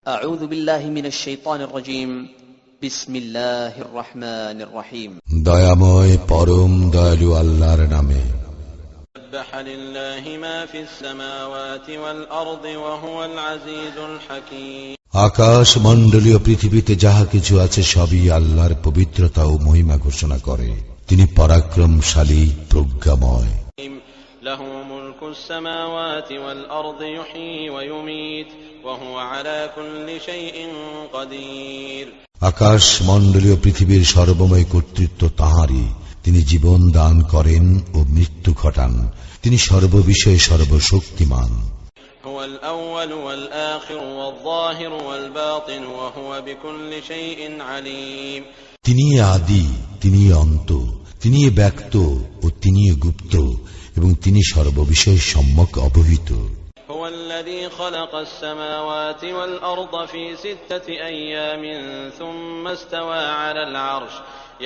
أعوذ بالله من الشيطان الرجيم بسم الله الرحمن الرحيم দয়াময় পরম দয়ালু আল্লাহর নামে। سبح لله ما في السماوات والأرض وهو العزيز الحكيم আকাশ মণ্ডলীয় পৃথিবীতে যাহা কিছু আছে সবই আল্লাহর পবিত্রতা ও মহিমা ঘোষণা করে। তিনি পরাক্রমশালী, প্রজ্ঞাময়। له ملك السماوات والأرض يحيي ويميت وهو على كل شيء قدير আকাশ মণ্ডলীয় পৃথিবীর সর্বময় কর্তৃত্ব তাঁরই। তিনি জীবন দান করেন ও মৃত্যু ঘটান। তিনি সর্ববিষয়ে সর্বশক্তিমান। هو الأول والآخر والظاهر والباطن وهو بكل شيء عليم তিনি আদি, তিনি অন্ত, তিনি ব্যক্ত ও তিনি গুপ্ত, এবং তিনি সর্ববিষয়ে সম্যক অবহিত। هو الذي خلق السماوات والأرض في 6 أيام ثم استوى على العرش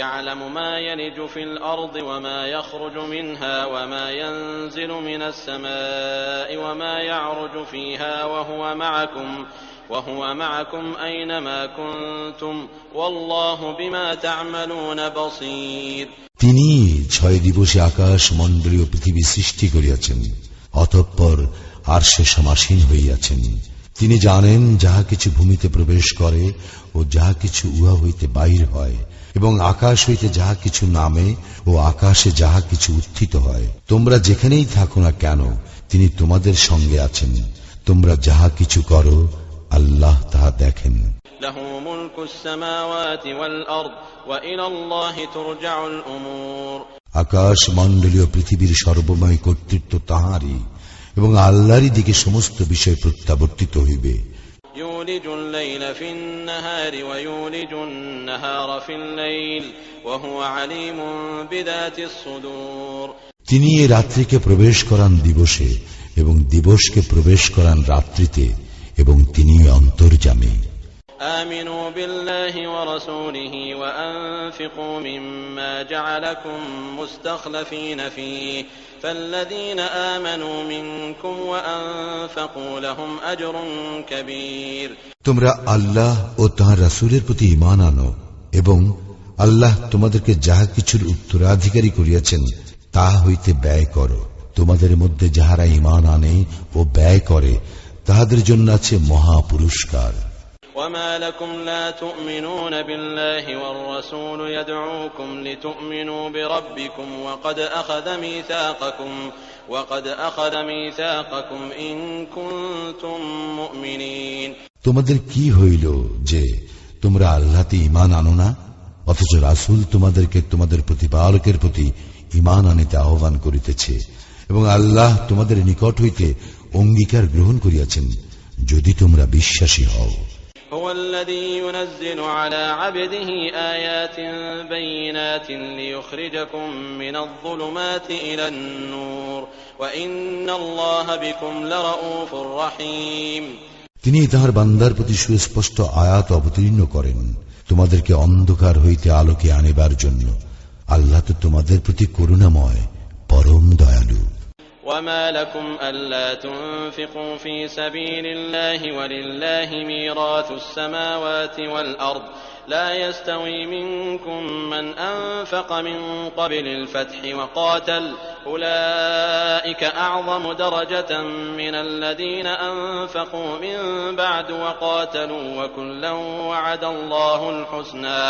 يعلم ما يلج في الأرض وما يخرج منها وما ينزل من السماء وما يعرج فيها وهو معكم أينما كنتم والله بما تعملون بصير তিনি 6 দিবসে আকাশ মণ্ডলীয় পৃথিবী সৃষ্টি করিয়াছেন, অতঃপর আরশে সমাসীন হইয়াছেন। তিনি জানেন যাহা কিছু ভূমিতে প্রবেশ করে ও যাহা কিছু উহা হইতে বাহির হয়, এবং আকাশ হইতে যাহা কিছু নামে ও আকাশে যাহা কিছু উত্থিত হয়। তোমরা যেখানেই থাকো না কেন, তিনি তোমাদের সঙ্গে আছেন। তোমরা যাহা কিছু করো আল্লাহ তাহা দেখেন। له ملك السماوات والأرض وإلى الله ترجع الأمور আকাশ মণ্ডলীয় পৃথিবীর সর্বময় কর্তৃত্ব তাঁরই, এবং আল্লাহরই দিকে সমস্ত বিষয় প্রত্যাবর্তিত হইবে। يولج الليل في النهار ويولج النهار في الليل وهو عليم بذات الصدور তিনি এই রাত্রিকে প্রবেশ করান দিবসে এবং দিবসকে প্রবেশ করান রাত্রিতে, এবং তিনি অন্তর্যামী। آمنوا بالله ورسوله وأنفقوا مما جعلكم مستخلفين فيه فالذين آمنوا منكم وأنفقوا لهم أجر كبير তোমরা আল্লাহ ও তাঁর রাসূলের প্রতি ঈমান আনো, এবং আল্লাহ তোমাদেরকে যাহা কিছুর উত্তরাধিকারী করিয়াছেন তাহা হইতে ব্যয় করো। তোমাদের মধ্যে যাহারা ঈমান আনে ও ব্যয় করে তাহাদের জন্য আছে মহা পুরস্কার। وما لكم لا تؤمنون بالله والرسول يدعوكم لتؤمنوا بربكم وقد أخذ ميثاقكم إن كنتم مؤمنين তোমাদের কি হইল যে তোমরা আল্লাহতে ঈমান আনো না, অথচ রাসূল তোমাদেরকে তোমাদের প্রতিপালকের প্রতি ঈমান আনিতে আহ্বান করিতেছে, এবং আল্লাহ তোমাদের নিকট হইতে অঙ্গীকার গ্রহণ করিয়াছেন যদি তোমরা বিশ্বাসী হও। هو الذي ينزل على عبده آيات بينات ليخرجكم من الظلمات إلى النور وإن الله بكم لرؤوف رحيم তিনি তাঁর বান্দার প্রতি সুস্পষ্ট আয়াত অবতীর্ণ করেন তোমাদেরকে অন্ধকার হইতে আলোকে আনিবার জন্য। আল্লাহ তো তোমাদের প্রতি করুণাময়, পরম দয়ালু। وما لكم ألا تنفقوا في سبيل الله ولله ميراث السماوات والأرض لا يستوي منكم من أنفق من قبل الفتح وقاتل أولئك أعظم درجة من الذين أنفقوا من بعد وقاتلوا وكلا وعد الله الحسنى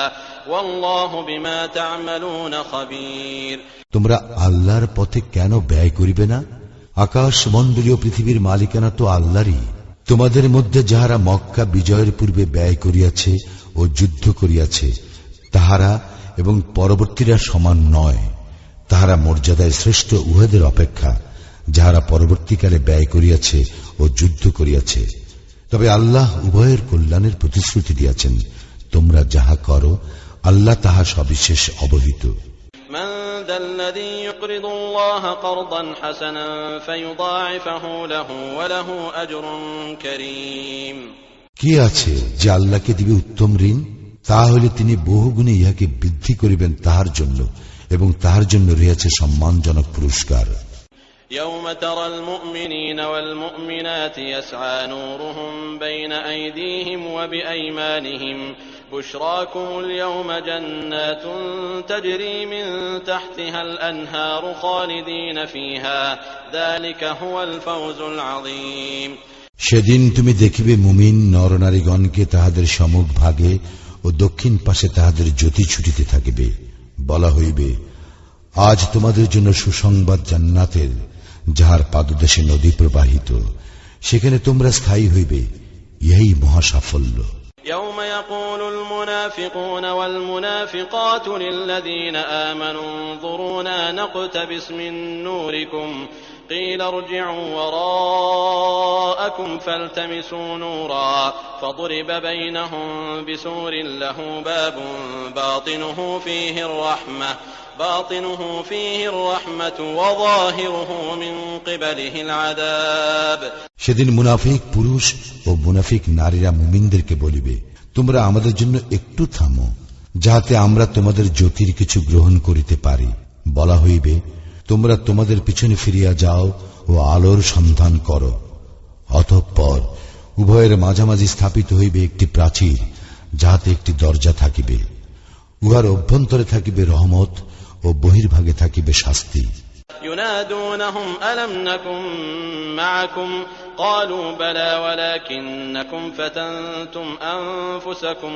والله بما تعملون خبير তোমরা আল্লাহর পথে কেন ব্যয় করিবে না? আকাশ মণ্ডলীয় পৃথিবীর মালিকানা তো আল্লাহরই। তোমাদের মধ্যে যাহারা মক্কা বিজয়ের পূর্বে ব্যয় করিয়াছে ও যুদ্ধ করিয়াছে তাহারা এবং পরবর্তীরা সমান নয়। তাহারা মর্যাদায় শ্রেষ্ঠ উহাদের অপেক্ষা যাহারা পরবর্তীকালে ব্যয় করিয়াছে ও যুদ্ধ করিয়াছে। তবে আল্লাহ উভয়ের কল্যাণের প্রতিশ্রুতি দিয়াছেন। তোমরা যাহা করো আল্লাহ তাহা সবিশেষ অবহিত। من ذا الذي يقرض الله قرضا حسنا فيضاعفه له وله أجر كريم কি আছে যে আল্লাহকে দিবে উত্তম ঋণ? তাহলে তিনি বহুগুণে ইহাকে বৃদ্ধি করিবেন তাহার জন্য, এবং তাহার জন্য রয়েছে সম্মানজনক পুরস্কার। يوم ترى المؤمنين والمؤمنات يسعى نورهم بين أيديهم وبأيمانهم بشراكم اليوم جنات تجري من تحتها الأنهار خالدين فيها ذلك هو الفوز العظيم সেদিন তুমি দেখিবে মুমিন নরনারীগণকে তাহাদের সম্মুখ ভাগে ও দক্ষিণ পাশে তাহাদের জ্যোতি ছুটিতে থাকিবে। বলা হইবে, আজ তোমাদের জন্য সুসংবাদ জান্নাতের, যাহার পাদদেশে নদী প্রবাহিত, সেখানে তোমরা স্থায়ী হইবে। ইহাই মহা সাফল্য। يوم يقول المنافقون والمنافقات للذين آمنوا انظرونا نقتبس من نوركم قيل ارجعوا وراءكم فالتمسوا نورا فضرب بينهم بسور له باب باطنه فيه الرحمة وظاهره من قبله العذاب সেদিন মুনাফিক পুরুষ ও মুনাফিক নারীরা মুমিনদেরকে বলিবে, তোমরা আমাদের জন্য একটু থামো, যাহাতে আমরা তোমাদের জ্যোতির কিছু গ্রহণ করিতে পারি। বলা হইবে, তোমরা তোমাদের পিছনে ফিরিয়া যাও ও আলোর সন্ধান করো। অতঃপর উভয়ের মাঝামাঝি স্থাপিত হইবে একটি প্রাচীর, যাহাতে একটি দরজা থাকিবে। উহার অভ্যন্তরে থাকিবে রহমত ও বহির্ভাগে থাকিবে শাস্তি। ينادونهم ألم نكن معكم قالوا بلى ولكنكم فتنتم أنفسكم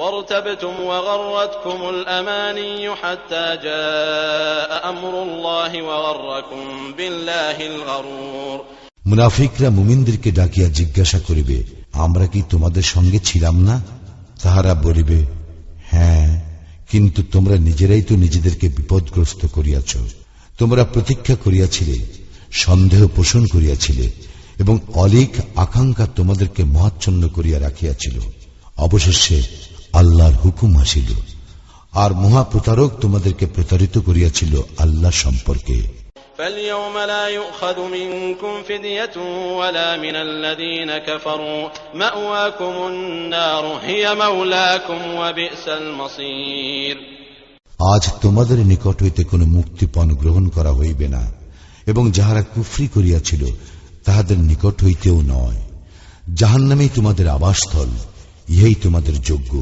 وارتبتم وغرتكم الأماني حتى جاء أمر الله وغركم بالله الغرور মুনাফিকরা মুমিনদেরকে ডাকিয়া জিজ্ঞাসা করিবে, আমরা কি তোমাদের সঙ্গে ছিলাম না? তাহারা বলিবে, হ্যাঁ, কিন্তু তোমরা নিজেরাই তো নিজেদেরকে বিপদগ্রস্ত করিয়াছ। তোমরা প্রতীক্ষা করিয়াছিলে, সন্দেহ পোষণ করিয়াছিলে এবং অলিক আকাঙ্ক্ষা তোমাদেরকে মহাচ্ছন্ন করিয়া রাখিয়াছিল। অবশেষে আল্লাহর হুকুম আসিল, আর মহাপ্রতারক তোমাদেরকে প্রতারিত করিয়াছিল আল্লাহ সম্পর্কে। فاليوم لا يؤخذ منكم فدية ولا من الذين كفروا مأواكم النار هي مولاكم وبئس المصير আজ তোমাদের নিকট হইতে কোন মুক্তিপণ গ্রহণ করা হইবে না, এবং যাহারা কুফরি করিয়াছিল তাহাদের নিকট হইতেও নয়। জাহান্নামেই তোমাদের আবাসস্থল, ইহাই তোমাদের যোগ্য।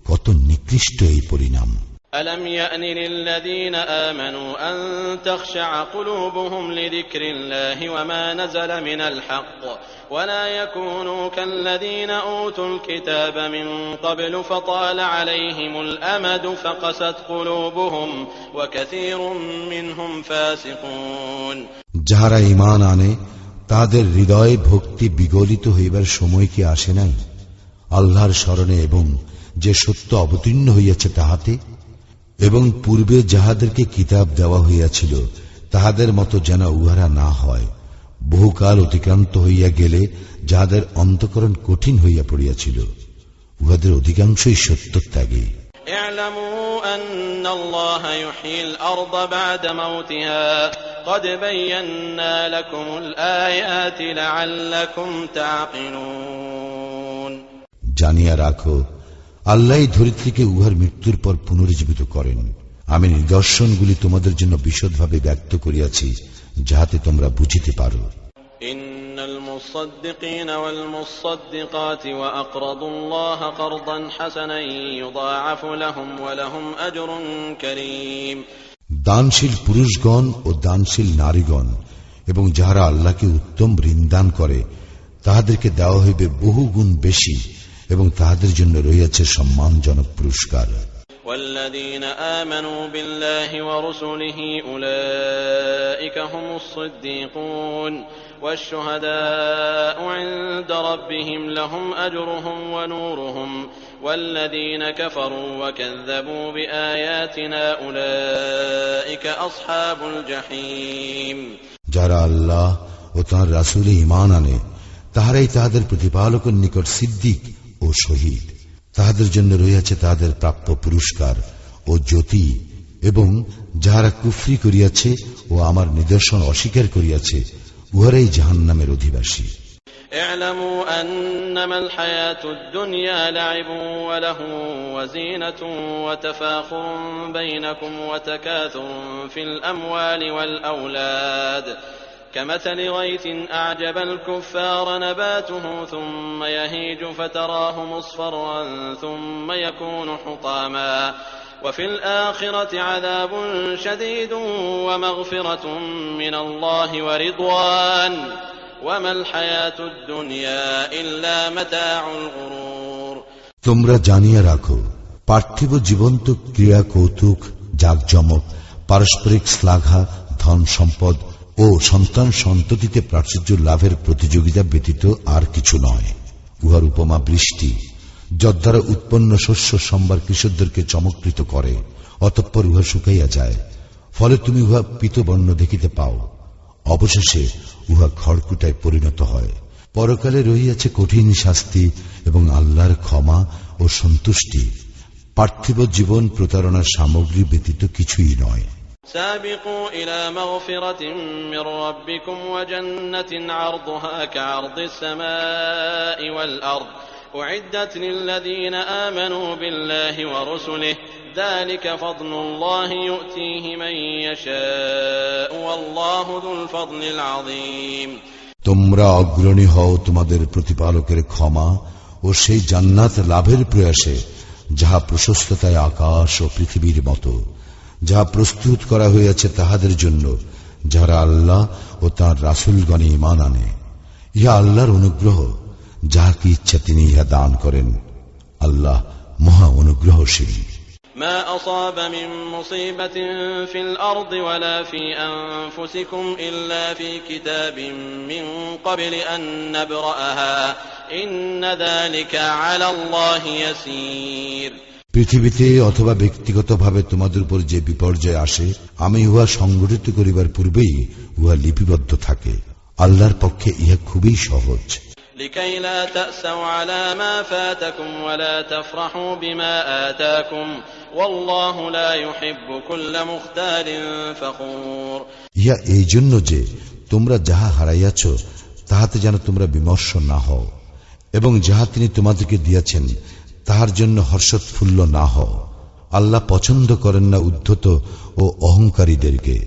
কত নিকৃষ্ট এই পরিণাম। ألم يأن للذين آمنوا أن تخشع قلوبهم لذكر الله وما نزل من الحق ولا يكونوا كالذين أوتوا الكتاب من قبل فطال عليهم الأمد فقست قلوبهم وكثير منهم فاسقون যাহারা ঈমান আনে তাদের হৃদয়ে ভক্তি বিগলিত হইবার সময় কি আসে নাই আল্লাহর শরণে এবং যে সত্য অবতীর্ণ হইয়াছে তাহাতে, এবং পূর্বে যাহাদেরকে কিতাব দেওয়া হইয়াছিল তাহাদের মতো যেন উহারা না হয়। বহুকাল অতিক্রান্ত হইয়া গেলে যাহাদের অন্তঃকরণ কঠিন হইয়া পড়িয়াছিল, উহাদের অধিকাংশই সত্য ত্যাগী। اعلموا أن الله يحيي الأرض بعد موتها قد بينا لكم الآيات لعلكم تعقلون জানিয়া রাখো, আল্লাহই ধরিত্রীকে উহার মৃত্যুর পর পুনরুজ্জীবিত করেন। আমি নিদর্শনগুলি তোমাদের জন্য বিশদভাবে ব্যক্ত করিয়াছি, যাহাতে তোমরা বুঝিতে পারো। ইন্নাল মুসাদ্দিকিনা ওয়াল মুসাদ্দিকাতি ওয়া আকরাদুল্লাহ কারদান হাসানান ইউদাআফু লাহুম ওয়া লাহুম আজরুন কারীম। দানশীল পুরুষগণ ও দানশীল নারীগণ এবং যাহারা আল্লাহকে উত্তম ঋণ দান করে তাহাদেরকে দেওয়া হইবে বহু গুণ বেশি, এবং তাহাদের জন্য রয়েছে সম্মানজনক পুরস্কার। والذين آمنوا بالله ورسله أولئك هم الصديقون والشهداء عند ربهم لهم أجرهم ونورهم والذين كفروا وكذبوا بآياتنا أولئك أصحاب الجحيم যারা আল্লাহ ও তাঁর রাসূলে ঈমান আনে তাহারাই তাহাদের প্রতিপালকের নিকট সিদ্দিক ও শহীদ। তাহাদের জন্য রয়েছে তাহাদের প্রাপ্য পুরস্কার ও জ্যোতি, এবং যাহারা কুফরি করিয়াছে ও আমার নিদর্শন অস্বীকার করিয়াছে উহারাই জাহান্নামের অধিবাসী। اعلموا أنما الحياة الدنيا لعب ولهو وزينة وتفاخر بينكم وتكاثر في الأموال والأولاد كمثل غيث أعجب الكفار نباته ثم يهيج فتراه مصفرا ثم يكون حطاما وفي الآخرة عذاب شديد ومغفرة من الله ورضوان وما الحياة الدنيا إلا متاع الغرور তোমরা জানিয়ে রাখো, পার্থিব জীবন তো ক্রীড়া, কৌতুক, জাঁকজমক, পারস্পরিক শ্লাঘা, ধন সম্পদ ও সন্তান সন্ততিতে প্রাচুর্য লাভের প্রতিযোগিতা ব্যতীত আর কিছু নয়। উহার উপমা বৃষ্টি, যদ্বারা উৎপন্ন শস্য সম্বার কৃষকদেরকে চমৎকৃত করে, অতঃপর উহা শুকাইয়া যায়, ফলে তুমি উহা পীতবর্ণ দেখিতে পাও, অবশেষে উহা খড়কুটায় পরিণত হয়। পরকালে রহিয়াছে কঠিন শাস্তি এবং আল্লাহর ক্ষমা ও সন্তুষ্টি। পার্থিব জীবন প্রতারণার সামগ্রী ব্যতীত কিছুই নয়। سابقوا إلى مغفرة من ربكم وجنة عرضها كعرض السماء والأرض أعدت للذين آمنوا بالله ورسله ذلك فضل الله يؤتيه من يشاء والله ذو الفضل العظيم তোমরা অগ্রণী হও তোমাদের প্রতিপালকের ক্ষমা ও সেই জান্নাত লাভের প্রয়াসে, যাহা প্রশস্ততায় আকাশ ও পৃথিবীর মতো, যাহা প্রস্তুত করা হইয়াছে তাহাদের জন্য যাহারা আল্লাহ ও তাঁর রাসূলগণে ঈমান আনে। ইহা আল্লাহর অনুগ্রহ, যাহাকে ইচ্ছা তিনি ইহা দান করেন। আল্লাহ মহা অনুগ্রহশীল। ما أصاب من مصيبة في الأرض ولا في أنفسكم إلا في كتاب من قبل أن نبرأها إن ذلك على الله يسير পৃথিবীতে অথবা ব্যক্তিগতভাবে তোমাদের উপর যে বিপর্যয় আসে, আমি উহা সংগঠিত করিবার পূর্বেই উহা লিপিবদ্ধ থাকে। আল্লাহর পক্ষে ইহা খুবই সহজ। لكي لا تأسوا على ما فاتكم ولا تفرحوا بما آتاكم والله لا يحب كل مختال فخور ইহা এই জন্য যে তোমরা যাহা হারাইয়াছ তাহাতে যেন তোমরা বিমর্ষ না হও, এবং যাহা তিনি তোমাদেরকে দিয়াছেন তাহার জন্য হর্ষোৎফুল্ল না হও। আল্লাহ পছন্দ করেন না উদ্ধত ও অহংকারীদেরকে।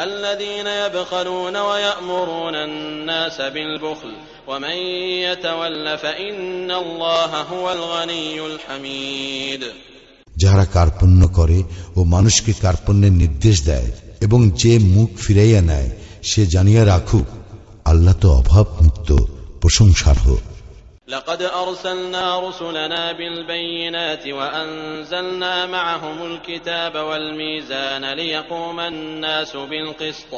الذين يبخلون ويأمرون الناس بالبخل ومن يتول فإن الله هو الغني الحميد যাহারা কার্পণ্য করে ও মানুষকে কার্পণ্যের নির্দেশ দেয় এবং যে মুখ ফিরাইয়া নেয়, সে জানিয়া রাখুক আল্লাহ তো অভাব মুক্ত, প্রশংসার্হ। لقد أرسلنا رسلنا بالبينات وأنزلنا معهم الكتاب والميزان ليقوم الناس بالقسط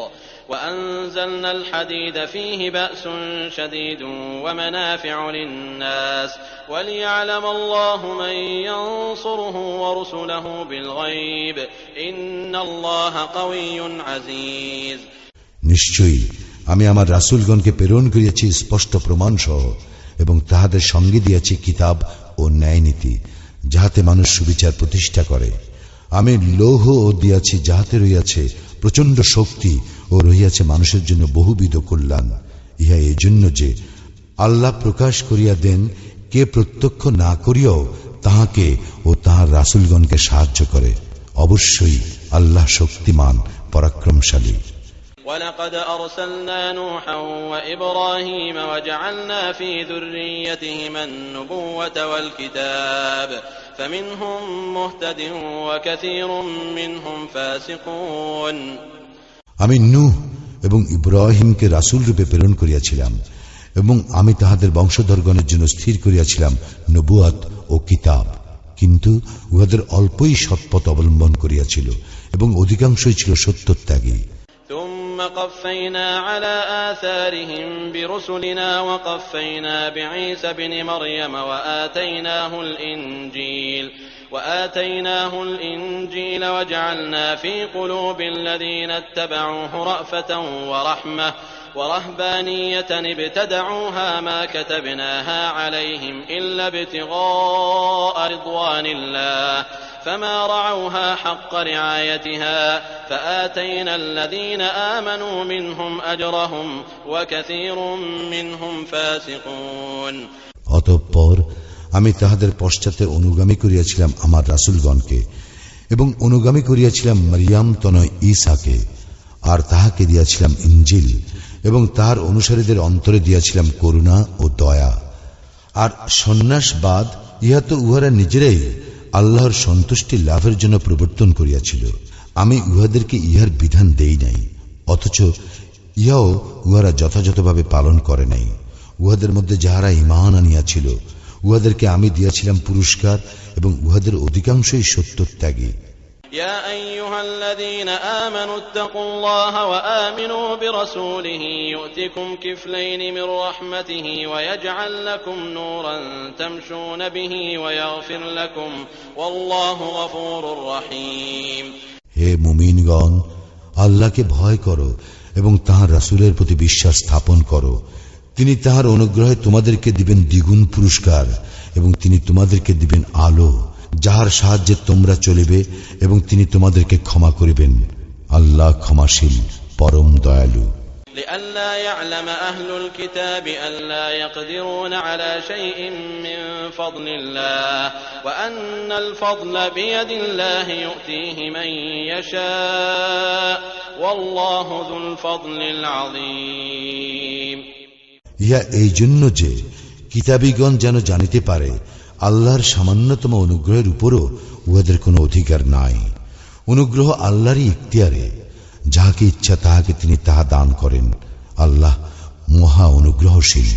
وأنزلنا الحديد فيه بأس شديد ومنافع للناس وليعلم الله من ينصره ورسله بالغيب إن الله قوي عزيز নিশ্চয়ই আমি আমার রাসূলগণকে প্রেরণ করিয়াছি স্পষ্ট প্রমাণ সহ, এবং তাহাদের সঙ্গে দিয়াছি কিতাব ও ন্যায় নীতি, যাহাতে মানুষ সুবিচার প্রতিষ্ঠা করে। আমি লৌহ ও দিয়াছি, যাহাতে রহিয়াছে প্রচন্ড শক্তি ও রহিয়াছে মানুষের জন্য বহুবিধ কল্যাণ। ইহা এই জন্য যে আল্লাহ প্রকাশ করিয়া দেন, কে প্রত্যক্ষ না করিয়াও তাহাকে ও তাহার রাসূলগণকে সাহায্য করে। অবশ্যই আল্লাহ শক্তিমান, পরাক্রমশালী। ولقد أرسلنا نوحا وإبراهيم وجعلنا في ذريتهما النبوة والكتاب فمنهم مهتد وكثير منهم فاسقون আমি নূহ এবং ইব্রাহিমকে রাসূল রূপে প্রেরণ করিয়াছিলাম, এবং আমি তাহাদের বংশধরগণের জন্য স্থির করিয়াছিলাম নবুয়ত ও কিতাব, কিন্তু উহাদের অল্পই সৎপথ অবলম্বন করিয়াছিল এবং অধিকাংশই ছিল সত্যত্যাগী। ثم قفينا على آثارهم برسلنا وقفينا بعيسى ابن مريم وآتيناه الإنجيل وجعلنا في قلوب الذين اتبعوه رأفة ورحمة ورهبانية ابتدعوها ما كتبناها عليهم إلا ابتغاء رضوان الله فما رعوها حق رعايتها فآتينا الذين آمنوا منهم أجرهم وكثير منهم فاسقون. অতঃপর আমি তাহাদের পশ্চাতে অনুগামী করিয়াছিলাম আমার রাসূলগণকে এবং অনুগামী করিয়াছিলাম মারিয়াম তনয় ঈসাকে, আর তাহাকে দিয়াছিলাম ইনজিল এবং তাহার অনুসারীদের অন্তরে দিয়াছিলাম করুণা ও দয়া। আর সন্ন্যাসবাদ ইহা তো উহারা নিজেরাই আল্লাহর সন্তুষ্টি লাভের জন্য প্রবর্তন করিয়াছিল। আমি উহাদেরকে ইহার বিধান দেই নাই, অথচ ইহাও উহারা যথাযথভাবে পালন করে নাই। উহাদের মধ্যে যাহারা ঈমান আনিয়াছিল উহাদেরকে আমি দিয়াছিলাম পুরস্কার এবং উহাদের অধিকাংশই সত্যত্যাগী। يا أيها الذين آمنوا اتقوا الله وآمنوا برسوله يؤتكم كفلين من رحمته ويجعل لكم نورا تمشون به ويغفر لكم والله غفور رحيم. হে মুমিনগণ, আল্লাহকে ভয় করো এবং তাঁর রাসূলের প্রতি বিশ্বাস স্থাপন করো। তিনি তাঁর অনুগ্রহে তোমাদেরকে দিবেন দ্বিগুণ পুরস্কার এবং তিনি তোমাদেরকে দিবেন আলো যাহার সাহায্যে তোমরা চলিবে এবং তিনি তোমাদেরকে ক্ষমা করিবেন। আল্লাহ ক্ষমাশীল, পরম দয়ালু। لئلا يعلم أهل الكتاب ألا يقدرون على شيء من فضل الله وأن الفضل بيد الله يؤتيه من يشاء والله ذو الفضل العظيم. ইহা এই জন্য যে কিতাবীগণ যেন জানিতে পারে আল্লাহর সামান্যতম অনুগ্রহের উপরও উহাদের কোনো অধিকার নাই। অনুগ্রহ আল্লাহরই ইখতিয়ারে, যাহাকে ইচ্ছা তাহাকে তিনি তাহা দান করেন। আল্লাহ মহা অনুগ্রহশীল।